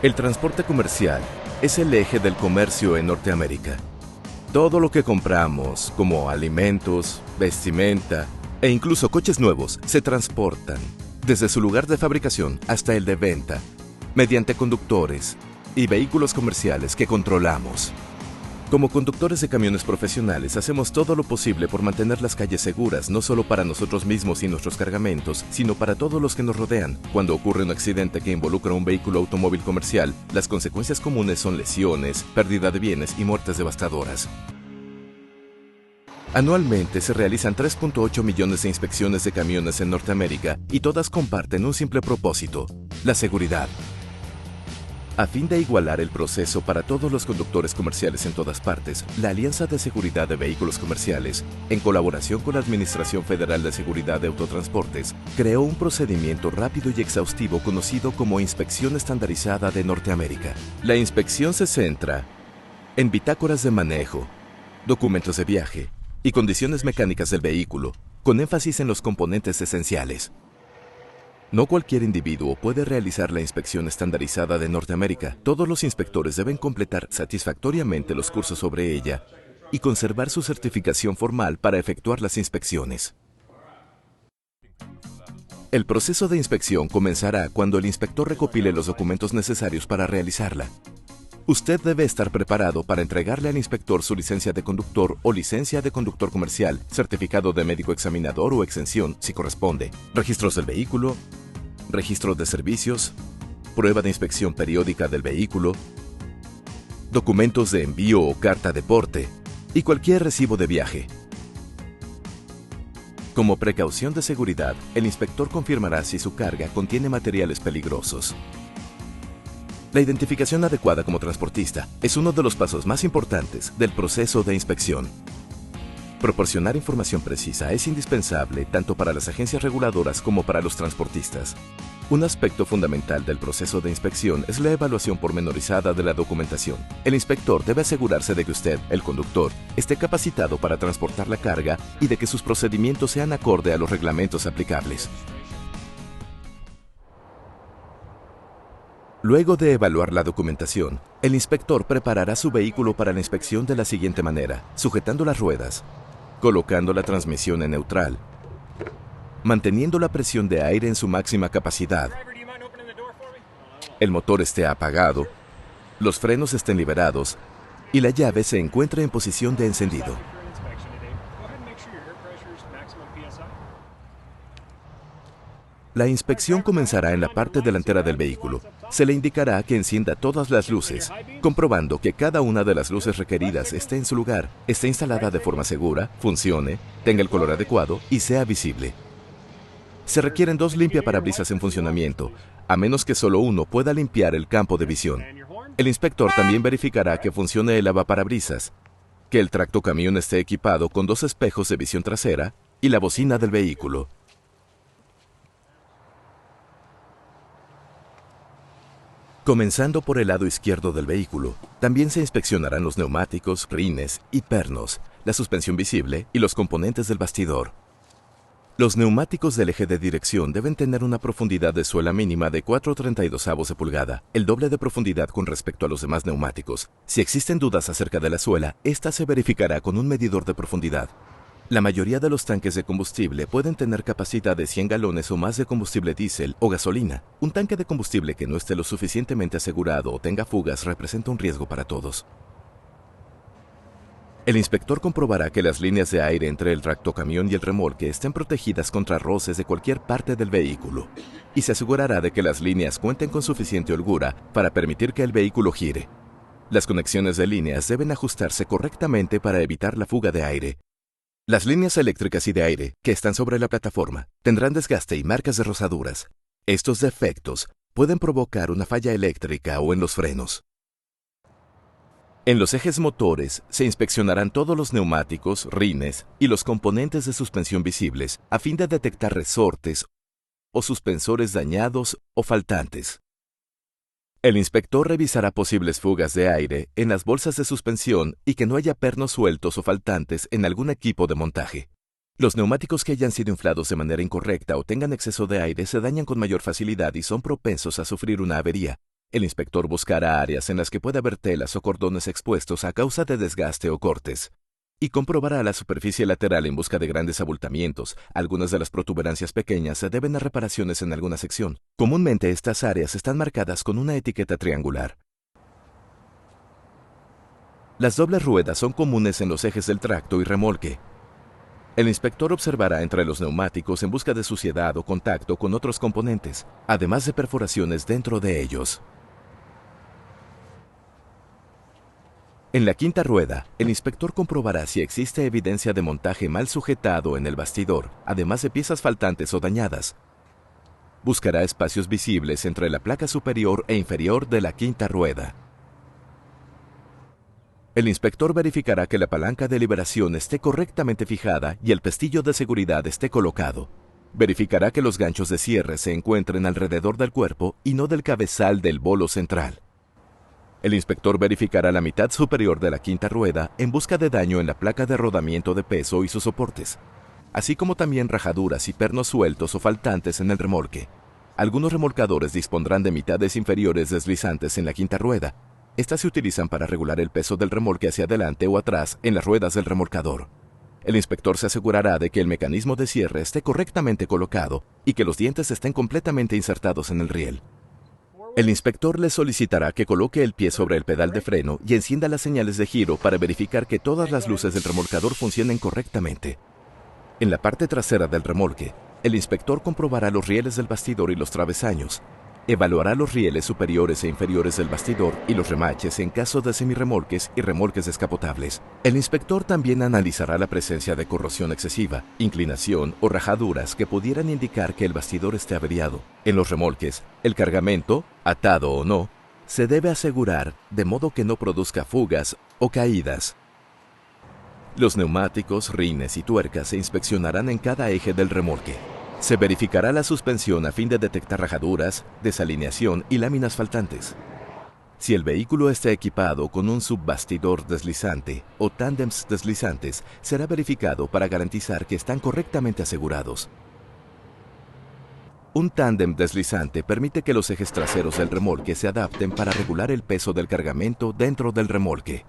El transporte comercial es el eje del comercio en Norteamérica. Todo lo que compramos, como alimentos, vestimenta e incluso coches nuevos, se transportan desde su lugar de fabricación hasta el de venta, mediante conductores y vehículos comerciales que controlamos. Como conductores de camiones profesionales, hacemos todo lo posible por mantener las calles seguras, no solo para nosotros mismos y nuestros cargamentos, sino para todos los que nos rodean. Cuando ocurre un accidente que involucra un vehículo automóvil comercial, las consecuencias comunes son lesiones, pérdida de bienes y muertes devastadoras. Anualmente se realizan 3.8 millones de inspecciones de camiones en Norteamérica y todas comparten un simple propósito: la seguridad. A fin de igualar el proceso para todos los conductores comerciales en todas partes, la Alianza de Seguridad de Vehículos Comerciales, en colaboración con la Administración Federal de Seguridad de Autotransportes, creó un procedimiento rápido y exhaustivo conocido como Inspección Estandarizada de Norteamérica. La inspección se centra en bitácoras de manejo, documentos de viaje y condiciones mecánicas del vehículo, con énfasis en los componentes esenciales. No cualquier individuo puede realizar la inspección estandarizada de Norteamérica. Todos los inspectores deben completar satisfactoriamente los cursos sobre ella y conservar su certificación formal para efectuar las inspecciones. El proceso de inspección comenzará cuando el inspector recopile los documentos necesarios para realizarla. Usted debe estar preparado para entregarle al inspector su licencia de conductor o licencia de conductor comercial, certificado de médico examinador o exención, si corresponde, registros del vehículo, registro de servicios, prueba de inspección periódica del vehículo, documentos de envío o carta de porte y cualquier recibo de viaje. Como precaución de seguridad, el inspector confirmará si su carga contiene materiales peligrosos. La identificación adecuada como transportista es uno de los pasos más importantes del proceso de inspección. Proporcionar información precisa es indispensable tanto para las agencias reguladoras como para los transportistas. Un aspecto fundamental del proceso de inspección es la evaluación pormenorizada de la documentación. El inspector debe asegurarse de que usted, el conductor, esté capacitado para transportar la carga y de que sus procedimientos sean acorde a los reglamentos aplicables. Luego de evaluar la documentación, el inspector preparará su vehículo para la inspección de la siguiente manera: sujetando las ruedas, colocando la transmisión en neutral, manteniendo la presión de aire en su máxima capacidad, el motor esté apagado, los frenos estén liberados y la llave se encuentre en posición de encendido. La inspección comenzará en la parte delantera del vehículo. Se le indicará que encienda todas las luces, comprobando que cada una de las luces requeridas esté en su lugar, esté instalada de forma segura, funcione, tenga el color adecuado y sea visible. Se requieren 2 limpiaparabrisas en funcionamiento, a menos que solo uno pueda limpiar el campo de visión. El inspector también verificará que funcione el lavaparabrisas, que el tractocamión esté equipado con 2 espejos de visión trasera y la bocina del vehículo. Comenzando por el lado izquierdo del vehículo, también se inspeccionarán los neumáticos, rines y pernos, la suspensión visible y los componentes del bastidor. Los neumáticos del eje de dirección deben tener una profundidad de suela mínima de 4/32 de pulgada, el doble de profundidad con respecto a los demás neumáticos. Si existen dudas acerca de la suela, esta se verificará con un medidor de profundidad. La mayoría de los tanques de combustible pueden tener capacidad de 100 galones o más de combustible diésel o gasolina. Un tanque de combustible que no esté lo suficientemente asegurado o tenga fugas representa un riesgo para todos. El inspector comprobará que las líneas de aire entre el tractocamión y el remolque estén protegidas contra roces de cualquier parte del vehículo y se asegurará de que las líneas cuenten con suficiente holgura para permitir que el vehículo gire. Las conexiones de líneas deben ajustarse correctamente para evitar la fuga de aire. Las líneas eléctricas y de aire que están sobre la plataforma tendrán desgaste y marcas de rozaduras. Estos defectos pueden provocar una falla eléctrica o en los frenos. En los ejes motores se inspeccionarán todos los neumáticos, rines y los componentes de suspensión visibles a fin de detectar resortes o suspensores dañados o faltantes. El inspector revisará posibles fugas de aire en las bolsas de suspensión y que no haya pernos sueltos o faltantes en algún equipo de montaje. Los neumáticos que hayan sido inflados de manera incorrecta o tengan exceso de aire se dañan con mayor facilidad y son propensos a sufrir una avería. El inspector buscará áreas en las que pueda haber telas o cordones expuestos a causa de desgaste o cortes, y comprobará la superficie lateral en busca de grandes abultamientos. Algunas de las protuberancias pequeñas se deben a reparaciones en alguna sección. Comúnmente estas áreas están marcadas con una etiqueta triangular. Las dobles ruedas son comunes en los ejes del tracto y remolque. El inspector observará entre los neumáticos en busca de suciedad o contacto con otros componentes, además de perforaciones dentro de ellos. En la quinta rueda, el inspector comprobará si existe evidencia de montaje mal sujetado en el bastidor, además de piezas faltantes o dañadas. Buscará espacios visibles entre la placa superior e inferior de la quinta rueda. El inspector verificará que la palanca de liberación esté correctamente fijada y el pestillo de seguridad esté colocado. Verificará que los ganchos de cierre se encuentren alrededor del cuerpo y no del cabezal del bolo central. El inspector verificará la mitad superior de la quinta rueda en busca de daño en la placa de rodamiento de peso y sus soportes, así como también rajaduras y pernos sueltos o faltantes en el remolque. Algunos remolcadores dispondrán de mitades inferiores deslizantes en la quinta rueda. Estas se utilizan para regular el peso del remolque hacia adelante o atrás en las ruedas del remolcador. El inspector se asegurará de que el mecanismo de cierre esté correctamente colocado y que los dientes estén completamente insertados en el riel. El inspector le solicitará que coloque el pie sobre el pedal de freno y encienda las señales de giro para verificar que todas las luces del remolcador funcionen correctamente. En la parte trasera del remolque, el inspector comprobará los rieles del bastidor y los travesaños. Evaluará los rieles superiores e inferiores del bastidor y los remaches en caso de semirremolques y remolques descapotables. El inspector también analizará la presencia de corrosión excesiva, inclinación o rajaduras que pudieran indicar que el bastidor esté averiado. En los remolques, el cargamento, atado o no, se debe asegurar de modo que no produzca fugas o caídas. Los neumáticos, rines y tuercas se inspeccionarán en cada eje del remolque. Se verificará la suspensión a fin de detectar rajaduras, desalineación y láminas faltantes. Si el vehículo está equipado con un subbastidor deslizante o tándems deslizantes, será verificado para garantizar que están correctamente asegurados. Un tándem deslizante permite que los ejes traseros del remolque se adapten para regular el peso del cargamento dentro del remolque.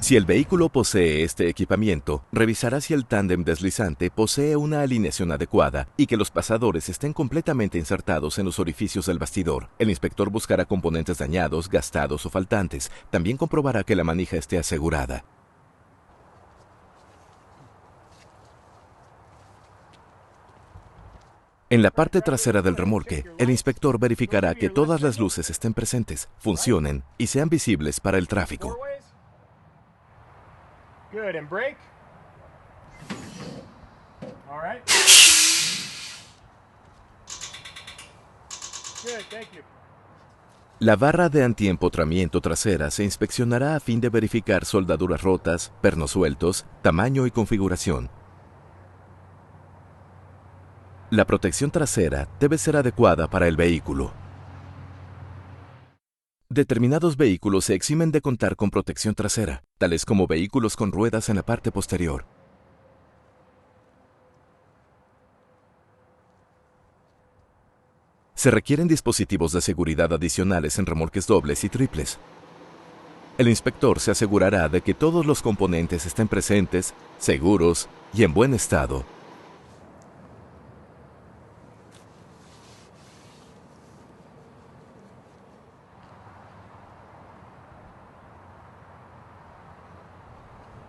Si el vehículo posee este equipamiento, revisará si el tándem deslizante posee una alineación adecuada y que los pasadores estén completamente insertados en los orificios del bastidor. El inspector buscará componentes dañados, gastados o faltantes. También comprobará que la manija esté asegurada. En la parte trasera del remolque, el inspector verificará que todas las luces estén presentes, funcionen y sean visibles para el tráfico. Good, and brake. All right. Good, thank you. La barra de antiempotramiento trasera se inspeccionará a fin de verificar soldaduras rotas, pernos sueltos, tamaño y configuración. La protección trasera debe ser adecuada para el vehículo. Determinados vehículos se eximen de contar con protección trasera, tales como vehículos con ruedas en la parte posterior. Se requieren dispositivos de seguridad adicionales en remolques dobles y triples. El inspector se asegurará de que todos los componentes estén presentes, seguros y en buen estado.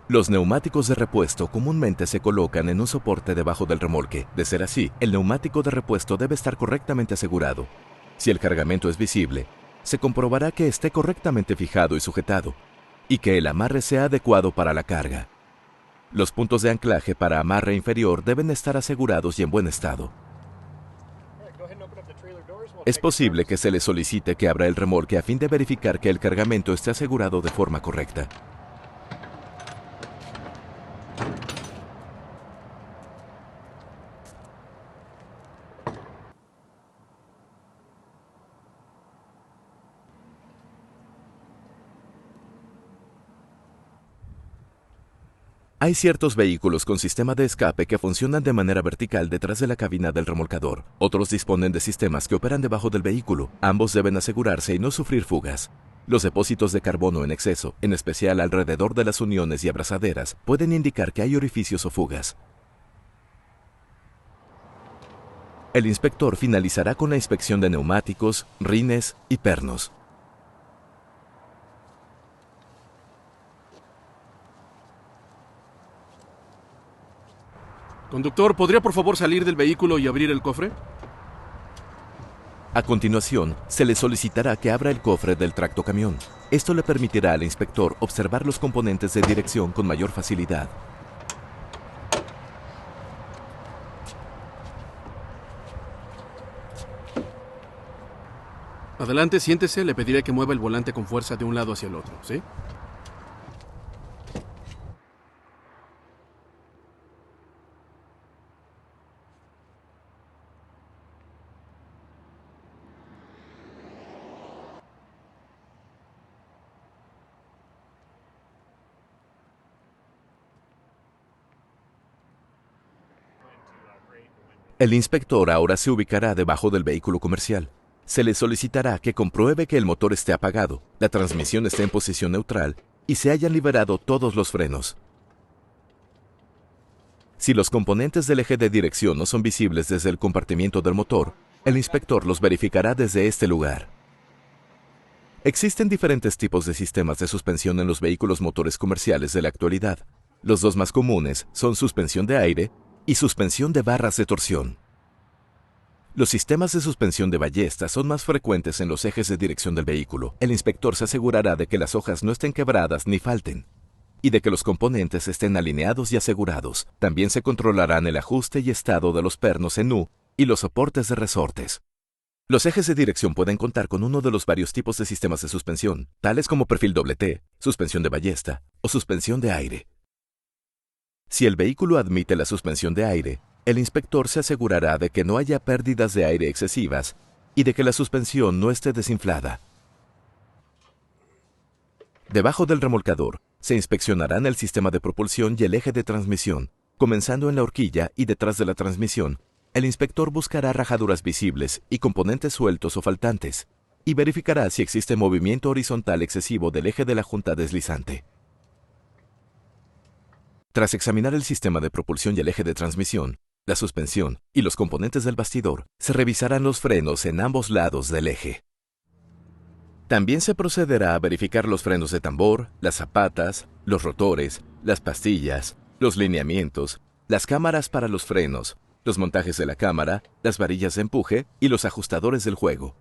Los neumáticos de repuesto comúnmente se colocan en un soporte debajo del remolque. De ser así, el neumático de repuesto debe estar correctamente asegurado. Si el cargamento es visible, se comprobará que esté correctamente fijado y sujetado, y que el amarre sea adecuado para la carga. Los puntos de anclaje para amarre inferior deben estar asegurados y en buen estado. Es posible que se le solicite que abra el remolque a fin de verificar que el cargamento esté asegurado de forma correcta. Hay ciertos vehículos con sistema de escape que funcionan de manera vertical detrás de la cabina del remolcador. Otros disponen de sistemas que operan debajo del vehículo. Ambos deben asegurarse y no sufrir fugas. Los depósitos de carbono en exceso, en especial alrededor de las uniones y abrazaderas, pueden indicar que hay orificios o fugas. El inspector finalizará con la inspección de neumáticos, rines y pernos. Conductor, ¿podría por favor salir del vehículo y abrir el cofre? A continuación, se le solicitará que abra el cofre del tractocamión. Esto le permitirá al inspector observar los componentes de dirección con mayor facilidad. Adelante, siéntese. Le pediré que mueva el volante con fuerza de un lado hacia el otro, ¿sí? El inspector ahora se ubicará debajo del vehículo comercial. Se le solicitará que compruebe que el motor esté apagado, la transmisión esté en posición neutral y se hayan liberado todos los frenos. Si los componentes del eje de dirección no son visibles desde el compartimiento del motor, el inspector los verificará desde este lugar. Existen diferentes tipos de sistemas de suspensión en los vehículos motores comerciales de la actualidad. Los dos más comunes son suspensión de aire y suspensión de barras de torsión. Los sistemas de suspensión de ballesta son más frecuentes en los ejes de dirección del vehículo. El inspector se asegurará de que las hojas no estén quebradas ni falten, y de que los componentes estén alineados y asegurados. También se controlarán el ajuste y estado de los pernos en U y los soportes de resortes. Los ejes de dirección pueden contar con uno de los varios tipos de sistemas de suspensión, tales como perfil doble T, suspensión de ballesta o suspensión de aire. Si el vehículo admite la suspensión de aire, el inspector se asegurará de que no haya pérdidas de aire excesivas y de que la suspensión no esté desinflada. Debajo del remolcador, se inspeccionarán el sistema de propulsión y el eje de transmisión. Comenzando en la horquilla y detrás de la transmisión, el inspector buscará rajaduras visibles y componentes sueltos o faltantes, y verificará si existe movimiento horizontal excesivo del eje de la junta deslizante. Tras examinar el sistema de propulsión y el eje de transmisión, la suspensión y los componentes del bastidor, se revisarán los frenos en ambos lados del eje. También se procederá a verificar los frenos de tambor, las zapatas, los rotores, las pastillas, los lineamientos, las cámaras para los frenos, los montajes de la cámara, las varillas de empuje y los ajustadores del juego.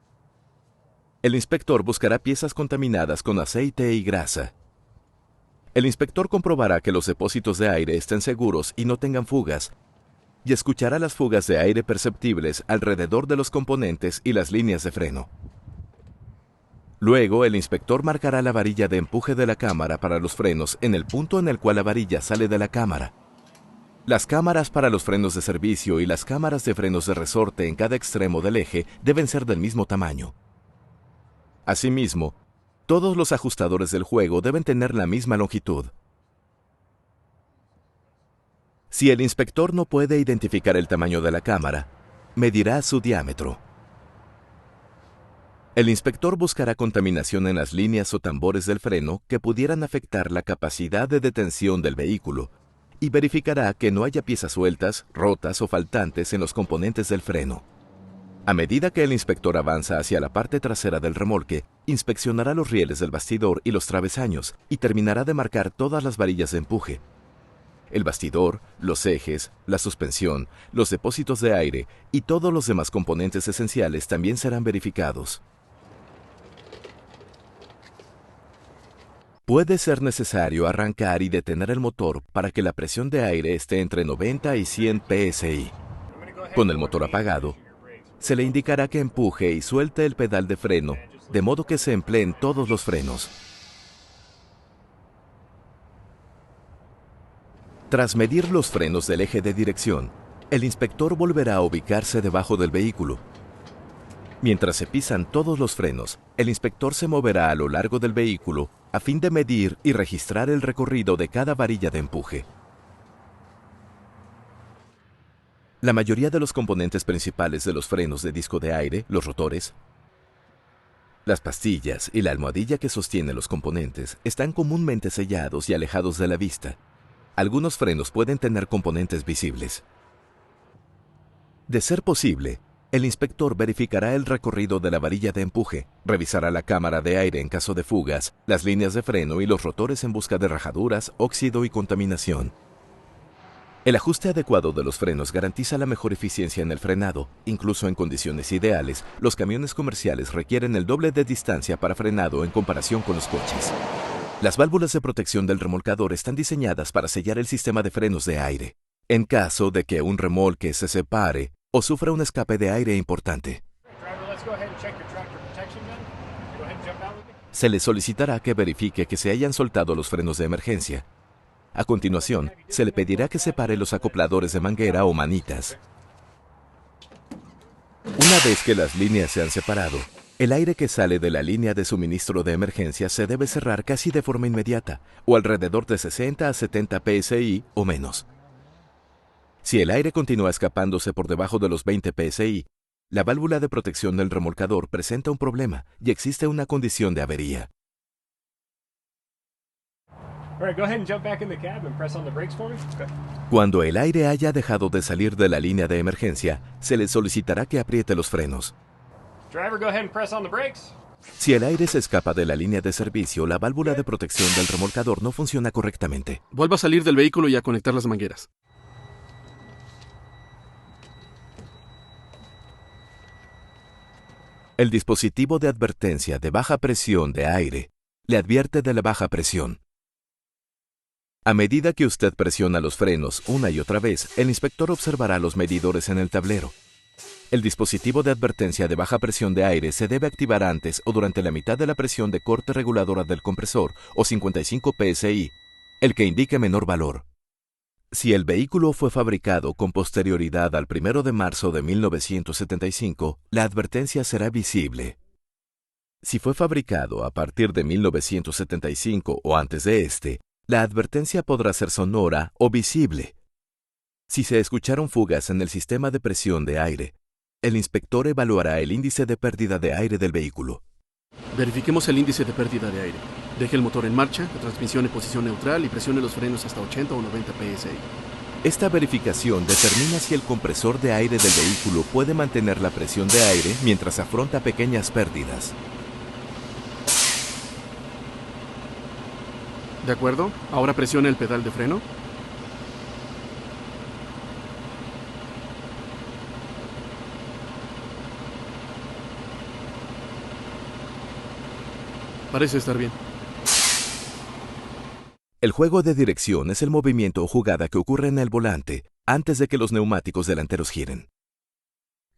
El inspector buscará piezas contaminadas con aceite y grasa. El inspector comprobará que los depósitos de aire estén seguros y no tengan fugas, y escuchará las fugas de aire perceptibles alrededor de los componentes y las líneas de freno. Luego, el inspector marcará la varilla de empuje de la cámara para los frenos en el punto en el cual la varilla sale de la cámara. Las cámaras para los frenos de servicio y las cámaras de frenos de resorte en cada extremo del eje deben ser del mismo tamaño. Asimismo, todos los ajustadores del juego deben tener la misma longitud. Si el inspector no puede identificar el tamaño de la cámara, medirá su diámetro. El inspector buscará contaminación en las líneas o tambores del freno que pudieran afectar la capacidad de detención del vehículo y verificará que no haya piezas sueltas, rotas o faltantes en los componentes del freno. A medida que el inspector avanza hacia la parte trasera del remolque, inspeccionará los rieles del bastidor y los travesaños y terminará de marcar todas las varillas de empuje. El bastidor, los ejes, la suspensión, los depósitos de aire y todos los demás componentes esenciales también serán verificados. Puede ser necesario arrancar y detener el motor para que la presión de aire esté entre 90 y 100 psi. Con el motor apagado, se le indicará que empuje y suelte el pedal de freno, de modo que se empleen todos los frenos. Tras medir los frenos del eje de dirección, el inspector volverá a ubicarse debajo del vehículo. Mientras se pisan todos los frenos, el inspector se moverá a lo largo del vehículo a fin de medir y registrar el recorrido de cada varilla de empuje. La mayoría de los componentes principales de los frenos de disco de aire, los rotores, las pastillas y la almohadilla que sostiene los componentes están comúnmente sellados y alejados de la vista. Algunos frenos pueden tener componentes visibles. De ser posible, el inspector verificará el recorrido de la varilla de empuje, revisará la cámara de aire en caso de fugas, las líneas de freno y los rotores en busca de rajaduras, óxido y contaminación. El ajuste adecuado de los frenos garantiza la mejor eficiencia en el frenado. Incluso en condiciones ideales, los camiones comerciales requieren el doble de distancia para frenado en comparación con los coches. Las válvulas de protección del remolcador están diseñadas para sellar el sistema de frenos de aire, en caso de que un remolque se separe o sufra un escape de aire importante. Driver, let's go ahead and check your tractor protection gun. Go ahead and jump out with me. Se le solicitará que verifique que se hayan soltado los frenos de emergencia. A continuación, se le pedirá que separe los acopladores de manguera o manitas. Una vez que las líneas se han separado, el aire que sale de la línea de suministro de emergencia se debe cerrar casi de forma inmediata, o alrededor de 60 a 70 psi o menos. Si el aire continúa escapándose por debajo de los 20 psi, la válvula de protección del remolcador presenta un problema y existe una condición de avería. All right, go ahead and jump back in the cab and press on the brakes for me. Okay. Cuando el aire haya dejado de salir de la línea de emergencia, se le solicitará que apriete los frenos. Driver, go ahead and press on the brakes. Si el aire se escapa de la línea de servicio, la válvula de protección del remolcador no funciona correctamente. Vuelva a salir del vehículo y a conectar las mangueras. El dispositivo de advertencia de baja presión de aire le advierte de la baja presión. A medida que usted presiona los frenos una y otra vez, el inspector observará los medidores en el tablero. El dispositivo de advertencia de baja presión de aire se debe activar antes o durante la mitad de la presión de corte reguladora del compresor o 55 psi, el que indique menor valor. Si el vehículo fue fabricado con posterioridad al 1 de marzo de 1975, la advertencia será visible. Si fue fabricado a partir de 1975 o antes de este, la advertencia podrá ser sonora o visible. Si se escucharon fugas en el sistema de presión de aire, el inspector evaluará el índice de pérdida de aire del vehículo. Verifiquemos el índice de pérdida de aire. Deje el motor en marcha, la transmisión en posición neutral y presione los frenos hasta 80 o 90 psi. Esta verificación determina si el compresor de aire del vehículo puede mantener la presión de aire mientras afronta pequeñas pérdidas. ¿De acuerdo? Ahora presione el pedal de freno. Parece estar bien. El juego de dirección es el movimiento o jugada que ocurre en el volante antes de que los neumáticos delanteros giren.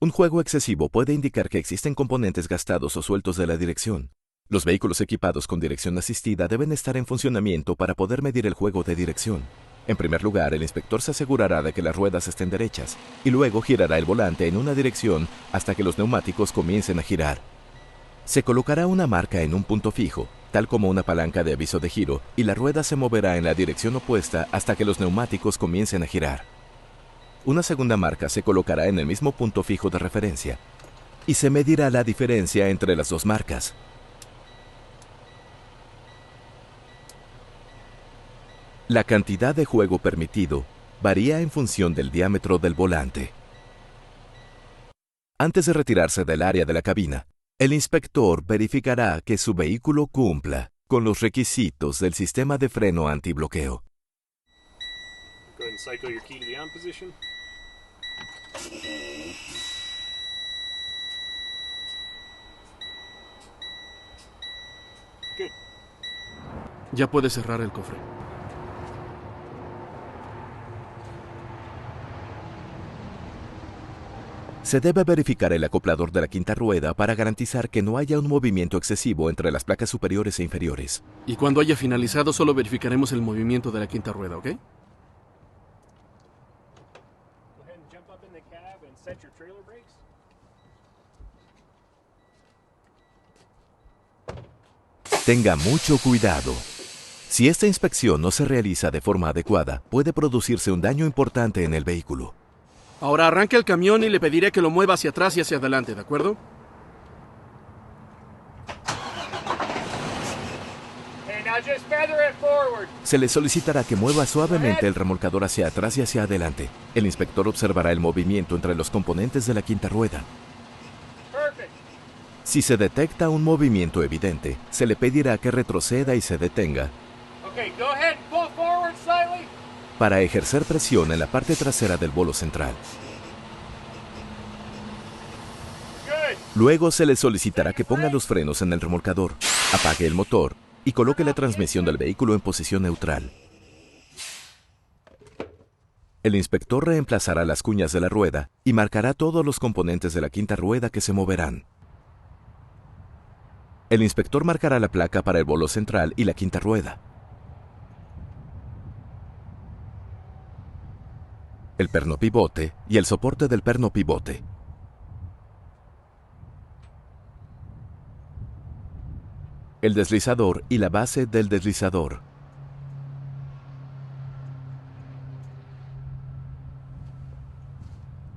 Un juego excesivo puede indicar que existen componentes gastados o sueltos de la dirección. Los vehículos equipados con dirección asistida deben estar en funcionamiento para poder medir el juego de dirección. En primer lugar, el inspector se asegurará de que las ruedas estén derechas y luego girará el volante en una dirección hasta que los neumáticos comiencen a girar. Se colocará una marca en un punto fijo, tal como una palanca de aviso de giro, y la rueda se moverá en la dirección opuesta hasta que los neumáticos comiencen a girar. Una segunda marca se colocará en el mismo punto fijo de referencia y se medirá la diferencia entre las dos marcas. La cantidad de juego permitido varía en función del diámetro del volante. Antes de retirarse del área de la cabina, el inspector verificará que su vehículo cumpla con los requisitos del sistema de freno antibloqueo. Go ahead and cycle your key to the on position. Good. Ya puede cerrar el cofre. Se debe verificar el acoplador de la quinta rueda para garantizar que no haya un movimiento excesivo entre las placas superiores e inferiores. Y cuando haya finalizado, solo verificaremos el movimiento de la quinta rueda, ¿ok? Go ahead and jump up in the cab and set your trailer brakes. Tenga mucho cuidado. Si esta inspección no se realiza de forma adecuada, puede producirse un daño importante en el vehículo. Ahora arranque el camión y le pediré que lo mueva hacia atrás y hacia adelante, ¿de acuerdo? Okay, now just feather it forward. Se le solicitará que mueva suavemente el remolcador hacia atrás y hacia adelante. El inspector observará el movimiento entre los componentes de la quinta rueda. Perfect. Si se detecta un movimiento evidente, se le pedirá que retroceda y se detenga Okay, go ahead and pull forward slightly. para ejercer presión en la parte trasera del bolo central. Good. Luego se le solicitará que ponga los frenos en el remolcador, apague el motor y coloque la transmisión del vehículo en posición neutral. El inspector reemplazará las cuñas de la rueda y marcará todos los componentes de la quinta rueda que se moverán. El inspector marcará la placa para el bolo central y la quinta rueda. El perno pivote y el soporte del perno pivote. El deslizador y la base del deslizador.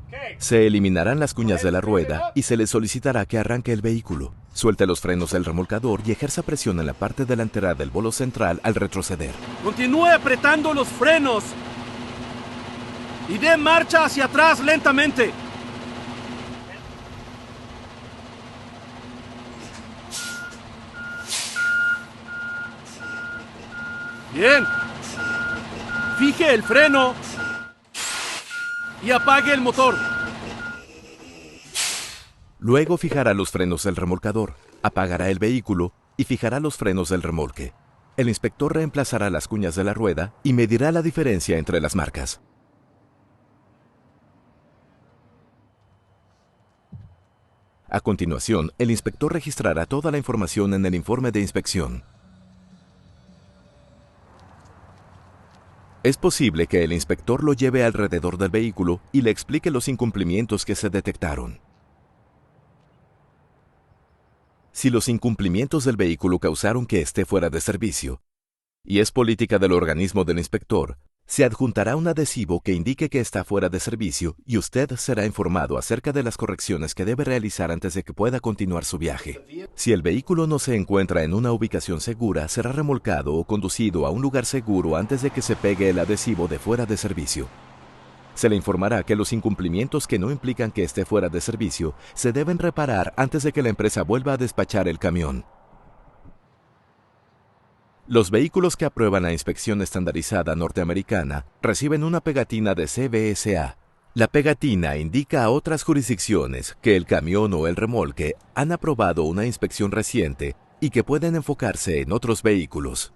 Okay. Se eliminarán las cuñas de la rueda y se le solicitará que arranque el vehículo. Suelte los frenos del remolcador y ejerza presión en la parte delantera del bolo central al retroceder. Continúe apretando los frenos y dé marcha hacia atrás lentamente. Bien. Fije el freno y apague el motor. Luego fijará los frenos del remolcador, apagará el vehículo y fijará los frenos del remolque. El inspector reemplazará las cuñas de la rueda y medirá la diferencia entre las marcas. A continuación, el inspector registrará toda la información en el informe de inspección. Es posible que el inspector lo lleve alrededor del vehículo y le explique los incumplimientos que se detectaron. Si los incumplimientos del vehículo causaron que esté fuera de servicio, y es política del organismo del inspector, se adjuntará un adhesivo que indique que está fuera de servicio y usted será informado acerca de las correcciones que debe realizar antes de que pueda continuar su viaje. Si el vehículo no se encuentra en una ubicación segura, será remolcado o conducido a un lugar seguro antes de que se pegue el adhesivo de fuera de servicio. Se le informará que los incumplimientos que no implican que esté fuera de servicio se deben reparar antes de que la empresa vuelva a despachar el camión. Los vehículos que aprueban la inspección estandarizada norteamericana reciben una pegatina de CBSA. La pegatina indica a otras jurisdicciones que el camión o el remolque han aprobado una inspección reciente y que pueden enfocarse en otros vehículos.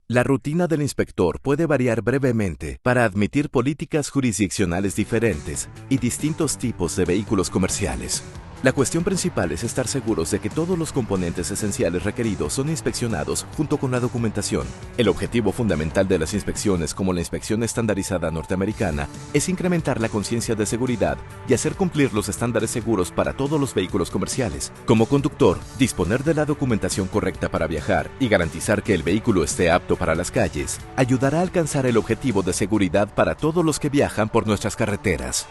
La rutina del inspector puede variar brevemente para admitir políticas jurisdiccionales diferentes y distintos tipos de vehículos comerciales. La cuestión principal es estar seguros de que todos los componentes esenciales requeridos son inspeccionados junto con la documentación. El objetivo fundamental de las inspecciones, como la inspección estandarizada norteamericana, es incrementar la conciencia de seguridad y hacer cumplir los estándares seguros para todos los vehículos comerciales. Como conductor, disponer de la documentación correcta para viajar y garantizar que el vehículo esté apto para las calles ayudará a alcanzar el objetivo de seguridad para todos los que viajan por nuestras carreteras.